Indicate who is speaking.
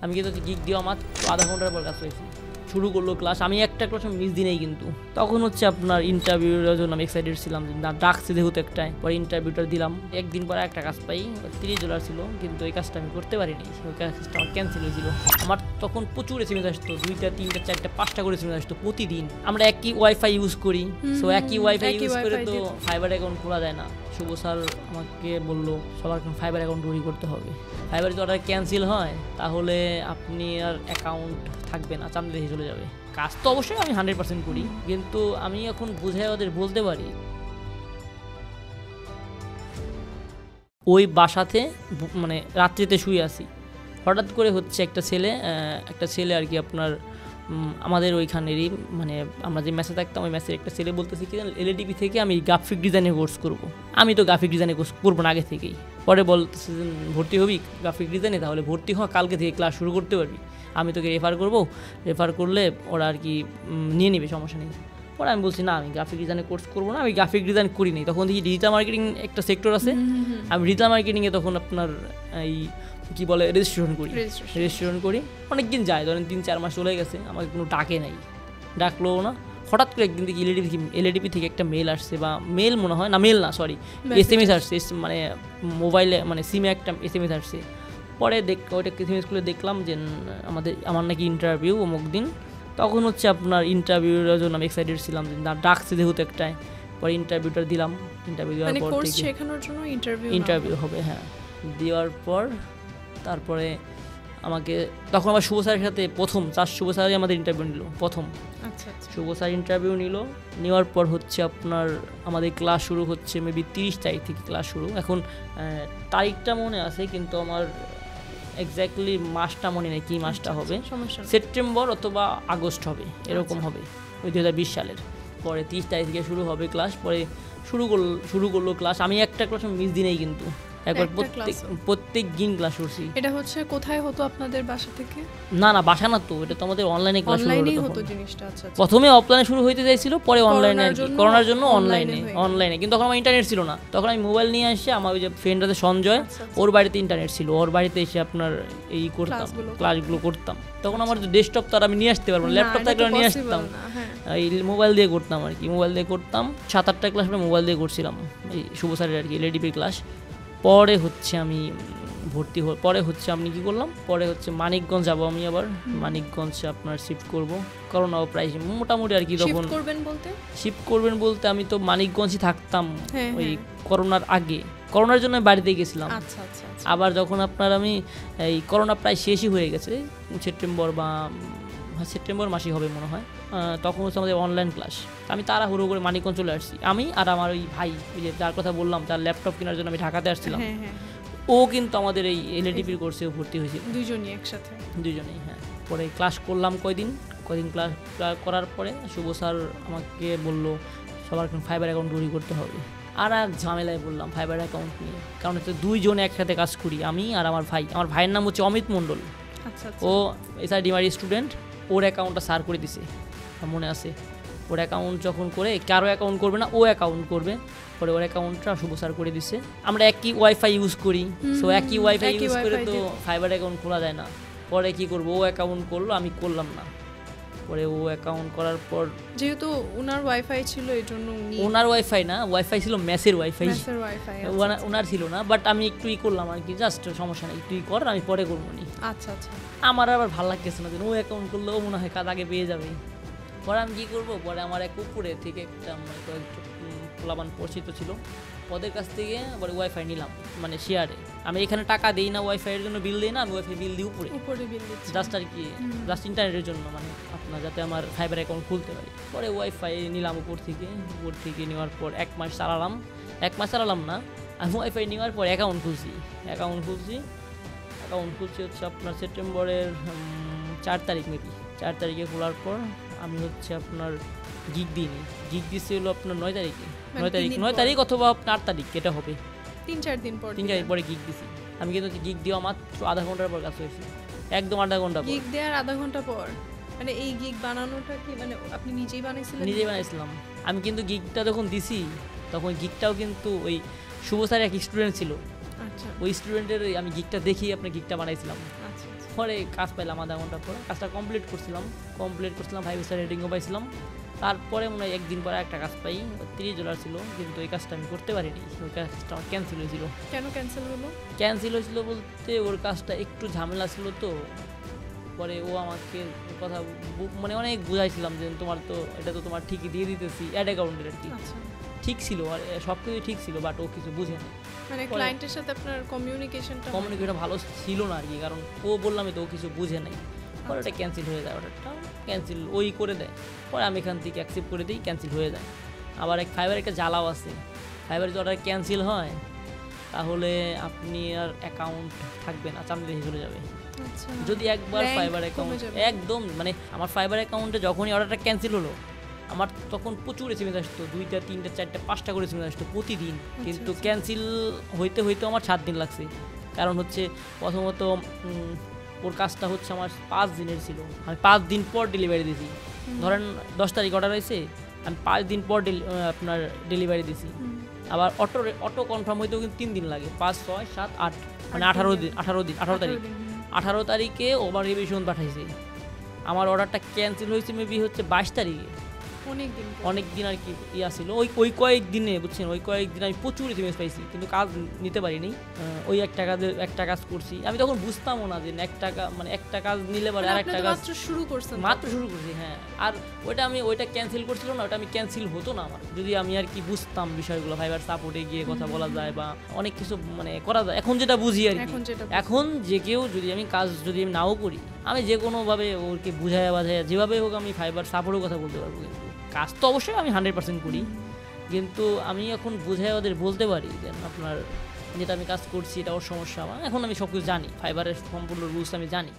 Speaker 1: আমি কিন্তু গিগ দেওয়া মাত্র আধা ঘন্টার পর কাজ পেয়েছি। শুরু করলো ক্লাস, আমি একটা ক্লাস মিস দিই নাই কিন্তু। তখন হচ্ছে আপনার ইন্টারভিউর জন্য আমি এক্সাইটেড ছিলাম, যে ডাকছে যেহেতু একটাই, পরে ইন্টারভিউটা দিলাম। একদিন পরে একটা কাজ পাই, $30 ছিল, কিন্তু এই কাজটা আমি করতে পারিনি, ওই কাজটা আমার ক্যান্সেল হয়েছিল। আমার তখন প্রচুর এসএমএস আসতো, 2টা 3টা 4টা 5টা করে এসএমএস আসতো প্রতিদিন। আমরা একই ওয়াইফাই ইউজ করি, সো একই ওয়াইফাই ইউজ করে তো ফাইবার অ্যাকাউন্ট খোলা যায় না। শুভ স্যার আমাকে বললো সবার এখন ফাইবার অ্যাকাউন্ট তৈরি করতে হবে। ফাইবার যদি অর্ডার ক্যান্সেল হয় তাহলে আপনি আর অ্যাকাউন্ট থাকবে না, চামড়ে দেখে চলে যাবে। কাজ তো অবশ্যই আমি 100% করি, কিন্তু আমি এখন বুঝে ওদের বলতে পারি। ওই বাসাতে মানে রাত্রিতে শুয়ে আসি, হঠাৎ করে হচ্ছে একটা ছেলে আর কি আপনার আমাদের ওইখানেরই, মানে আমরা যে মেসে থাকতাম ওই মেসের একটা ছেলে বলতেছে কি এলএডিপি থেকে আমি গ্রাফিক ডিজাইনের কোর্স করব। আমি তো গ্রাফিক ডিজাইনের কোর্স করবো না আগে থেকেই। পরে বলতেছে ভর্তি হবি গ্রাফিক ডিজাইনে, তাহলে ভর্তি হওয়া কালকে থেকে ক্লাস শুরু করতে পারবি, আমি তোকে রেফার করলে ওরা আর কি নিয়ে নেবে, সমস্যা নেই। পরে আমি বলছি না, আমি গ্রাফিক ডিজাইনের কোর্স করবো না, আমি গ্রাফিক ডিজাইন করি নি। তখন দেখি ডিজিটাল মার্কেটিং একটা সেক্টর আছে, আমি ডিজিটাল মার্কেটিংয়ে তখন আপনার এই কী বলে রেজিস্ট্রেশন করি। অনেক দিন যায়, ধরেন 3-4 মাস চলে গেছে, আমাকে কোনো ডাকে নাই, ডাকলো না। হঠাৎ করে একদিন দেখি এলএডিপি থেকে একটা মেল আসছে, বা মেল মনে হয় না, এসএমএস আসছে, মানে মোবাইলে মানে সিমে একটা এসএমএস আসছে। পরে ওইটা এসএমএস খুলে দেখলাম যে আমার নাকি ইন্টারভিউ অমুক দিন। তখন হচ্ছে আপনার ইন্টারভিউর জন্য আমি এক্সাইটেড ছিলাম, যে ডাকছে যেহেতু একটাই, পরে ইন্টারভিউটা দিলাম। ইন্টারভিউ দেওয়ার পর ইন্টারভিউ হবে, হ্যাঁ। দেওয়ার পর তারপরে আমাকে তখন আমার শুভ স্যারের সাথে শুভ স্যারই আমাদের ইন্টারভিউ নিল প্রথম। শুভ স্যার ইন্টারভিউ নেওয়ার পর হচ্ছে আপনার আমাদের ক্লাস শুরু হচ্ছে মেবি 30 তারিখ থেকে ক্লাস শুরু। এখন তারিখটা মনে আছে, কিন্তু আমার এক্স্যাক্টলি মাসটা মনে নেই কী মাসটা হবে, সেপ্টেম্বর অথবা আগস্ট হবে, এরকম হবে ওই 2020 সালের। পরে 30 তারিখ থেকে শুরু হবে ক্লাস। পরে শুরু করলো ক্লাস, আমি একটা ক্লাস মিস দিই নাই কিন্তু, একবার প্রত্যেক দিন ক্লাস করছি।
Speaker 2: এটা হচ্ছে কোথায় হতো আপনাদের বাসা থেকে?
Speaker 1: না বাসা না তো, এটা তো আমাদের অনলাইনে ক্লাস
Speaker 2: হতো জিনিসটা। আচ্ছা,
Speaker 1: প্রথমে অফলাইনে শুরু হইতে চাইছিল, পরে অনলাইনে আর কি, করোনার জন্য অনলাইনে। কিন্তু তখন আমার ইন্টারনেট ছিল না, তখন আমি মোবাইল নিয়ে এসে আমার ওই যে ফ্রেন্ড আছে সঞ্জয়, ওর বাড়িতে ইন্টারনেট ছিল, ওর বাড়িতে এসে আপনার এই করতাম, ক্লাসগুলো করতাম। তখন আমার ডেস্কটপ তো আর আমি নিয়ে আসতে পারবো না, ল্যাপটপ থাকলে নিয়ে আসতাম, এই মোবাইল দিয়ে করতাম আর কি। মোবাইল দিয়ে করতাম 7-8টা ক্লাস মোবাইল দিয়ে করছিলাম, এই শুভ স্যারের আর কি এলএডিপির ক্লাস। পরে হচ্ছে আমি পরে হচ্ছে আমি কী করলাম, পরে হচ্ছে মানিকগঞ্জ যাবো আমি, আবার মানিকগঞ্জে আপনার শিফট করবো। করোনাও প্রায় মোটামুটি আর কি, তখন শিফট করবেন বলতে আমি তো মানিকগঞ্জই থাকতাম ওই করোনার আগে, করোনার জন্য বাড়িতে গেছিলাম। আবার যখন আপনার আমি এই করোনা প্রায় শেষই হয়ে গেছে, সেপ্টেম্বর মাসেই হবে মনে হয়, তখন হচ্ছে আমাদের অনলাইন ক্লাস। আমি তাড়াহুড়ো করে মানিকগঞ্জ চলে আসছি, আমি আর আমার ওই ভাই, ওই যে যার কথা বললাম, তার ল্যাপটপ কেনার জন্য আমি ঢাকাতে আসছিলাম, ও কিন্তু আমাদের এই এলএডিপির কোর্সে ভর্তি হয়েছিল, দুজনেই হ্যাঁ। পরে ক্লাস করলাম কয়দিন ক্লাস করার পরে শুভ স্যার আমাকে বললো সবার এখন ফাইবার অ্যাকাউন্ট তৈরি করতে হবে। আর এক ঝামেলায় বললাম ফাইবার অ্যাকাউন্ট নিয়ে, কারণ হচ্ছে 2 জন একসাথে কাজ করি, আমি আর আমার ভাই। আমার ভাইয়ের নাম হচ্ছে অমিত মণ্ডল, ও এসআইডিমারি স্টুডেন্ট। ওর অ্যাকাউন্টটা সার করে দিছে, মনে আছে। ওর অ্যাকাউন্ট যখন করে, কারো অ্যাকাউন্ট করবে না, ও অ্যাকাউন্ট করবে, পরে ওর অ্যাকাউন্টটা শুভ স্যার করে দিছে। আমরা একই ওয়াইফাই ইউজ করি, সো একই ওয়াইফাই ইউজ করে তো ফাইবার অ্যাকাউন্ট খোলা যায় না। পরে কি করবো, ও অ্যাকাউন্ট করলো, আমি করলাম না। পরে ও অ্যাকাউন্ট করার পর,
Speaker 2: যেহেতু ওনার ওয়াইফাই ছিল, এই জন্য
Speaker 1: ওনার ওয়াইফাই না, ওয়াইফাই ছিল মেসের ওয়াইফাই, ওনার ছিল না। বাট আমি একটু করলাম আর কি, জাস্ট সমস্যা নেই, তুই কর, আমি পরে করবো নি।
Speaker 2: আচ্ছা।
Speaker 1: আমার আবার ভালো লাগতেছে না, ও অ্যাকাউন্ট করলে ও মনে হয় কাজ আগে পেয়ে যাবে। পরে আমি কী করবো, পরে আমার এক উপরে থেকে একটা মানে কয়েকজন পরিচিত ছিল, ওদের কাছ থেকে আবার ওয়াইফাই নিলাম, মানে শেয়ারে। আমি এখানে টাকা দিই না, ওয়াইফাইয়ের জন্য বিল দিই না, আমি ওয়াইফাই বিল দিই উপরে জাস্ট আর কি, জাস্ট ইন্টারনেটের জন্য, মানে আপনার যাতে আমার ফাইবার অ্যাকাউন্ট খুলতে পারি। পরে ওয়াইফাই নিলাম উপর থেকে নেওয়ার পর 1 মাস চালালাম না, আমি ওয়াইফাই নেওয়ার পর অ্যাকাউন্ট খুলছি হচ্ছে আপনার সেপ্টেম্বরের 4 তারিখ মেবি। 4 তারিখে খোলার পর আমি হচ্ছে আপনার গিগ দিচ্ছি হলো আপনার 9 তারিখ অথবা 8 তারিখ, এটা হবে
Speaker 2: 3-4 দিন
Speaker 1: পরে গিগ দিছি। আমি কিন্তু গিগ দেওয়া মাত্র আধা ঘন্টার পর কাজ হয়েছে, একদম আধা ঘন্টা
Speaker 2: গিগ দেওয়ার আধা ঘন্টা পর। মানে এই গিগ বানানোটা কি মানে আপনি নিজেই বানাইছিলেন?
Speaker 1: নিজেই বানাইছিলাম। আমি কিন্তু গিগটা যখন দিছি, তখন গিগটাও কিন্তু ওই শুভ স্যারের এক স্টুডেন্ট ছিল, ওই স্টুডেন্টের আমি গিগটা দেখি আপনার গিগটা বানাইছিলাম। পরে কাজ পাইলাম আধা ঘন্টা পরে, কাজটা কমপ্লিট করছিলাম 5 স্টার রেটিংও পাইছিলাম। তারপরে মনে হয় একদিন পরে একটা কাজ পাই, $30 ছিল, কিন্তু ওই কাজটা আমি করতে পারিনি, ওই কাজটা ক্যান্সেল হয়েছিল।
Speaker 2: কেন ক্যান্সেল হলো?
Speaker 1: ক্যান্সেল হয়েছিল বলতে ওর কাজটা একটু ঝামেলা ছিল, তো পরে ও আমাকে কথা মানে অনেক বুঝাইছিলাম যে তোমার তো এটা তো তোমার ঠিকই দিয়ে দিতেছি, অ্যাড অ্যাকাউন্টের আর কি,
Speaker 2: আচ্ছা,
Speaker 1: ঠিক ছিল আর সব কিছু ঠিক ছিল, বাট ও কিছু বুঝে না।
Speaker 2: মানে ক্লায়েন্টের সাথে আপনার কমিউনিকেশনটা
Speaker 1: ভালো ছিল না আর কি, কারণ ও বললামই তো ও কিছু বুঝে নাই। পরে ওটা ক্যান্সেল হয়ে যায়, অর্ডারটা ক্যান্সেল ওই করে দেয়, পরে আমি এখান থেকে অ্যাকসেপ্ট করে দিই, ক্যান্সেল হয়ে যায়। আবার ফাইবারের একটা জ্বালাও আছে, ফাইবারে যদি অর্ডার ক্যান্সেল হয় তাহলে আপনি আর অ্যাকাউন্ট থাকবে না, চান্দি দেখে চলে যাবে।
Speaker 2: আচ্ছা,
Speaker 1: যদি একবার
Speaker 2: rank
Speaker 1: ফাইবার
Speaker 2: কমে
Speaker 1: অ্যাকাউন্ট
Speaker 2: যাবে।
Speaker 1: একদম মানে আমার ফাইবার অ্যাকাউন্টে যখনই অর্ডারটা ক্যান্সেল হলো, আমার তখন প্রচুর এসএমএস আসতো, 2টা 3টা 4টা 5টা করে এসএমএস আসতো প্রতিদিন, কিন্তু
Speaker 2: আচ্ছা।
Speaker 1: ক্যান্সেল হইতে হইতে আমার 7 দিন লাগছে। কারণ হচ্ছে প্রথমত ওর কাজটা হচ্ছে আমার 5 দিনের ছিল, আমি 5 দিন পর ডেলিভারি দিয়েছি। ধরেন 10 তারিখ অর্ডার হয়েছে, আমি 5 দিন পর আপনার ডেলিভারি দিয়েছি। আবার অটো কনফার্ম হইতেও কিন্তু 3 দিন লাগে, 5 6 7 8 মানে 18 তারিখ। 18 তারিখে ওভার রিভিশন পাঠাইছে, আমার অর্ডারটা ক্যান্সেল হয়েছে মেবি হচ্ছে 22 তারিখে। অনেক দিন আর কি ইয়া ছিল, ওই কয়েকদিনে বুঝছেন, ওই কয়েকদিন আমি প্রচুর এসএমএস পাইছি, কিন্তু কাজ নিতে পারিনি। ওই একটা কাজ করছি, আমি তখন বুঝতামও না যে একটা কাজ নিলে পরে আর একটা কাজ
Speaker 2: মাত্র শুরু করছি।
Speaker 1: হ্যাঁ, আর ওইটা ক্যান্সেল করছিল না, ওটা আমি ক্যান্সেল হতো না আমার, যদি আমি আর কি বুঝতাম বিষয়গুলো, ফাইবার সাপোর্টে গিয়ে কথা বলা যায় বা অনেক কিছু মানে করা যায়। এখন যেটা বুঝি আর কি, এখন যে কেউ যদি আমি কাজ যদি আমি নাও করি, আমি যে কোনোভাবে ওকে বুঝায় বাঝায় যেভাবে হোক আমি ফাইবার সাপোর্টের কথা বলতে পারবো, কিন্তু কাজ তো অবশ্যই আমি 100% করি, কিন্তু আমি এখন বুঝায় ওদের বলতে পারি যে আপনার যেটা আমি কাজ করছি এটা ওর সমস্যা, এখন আমি সব কিছু জানি, ফাইবারের সম্পূর্ণ রুলস আমি জানি।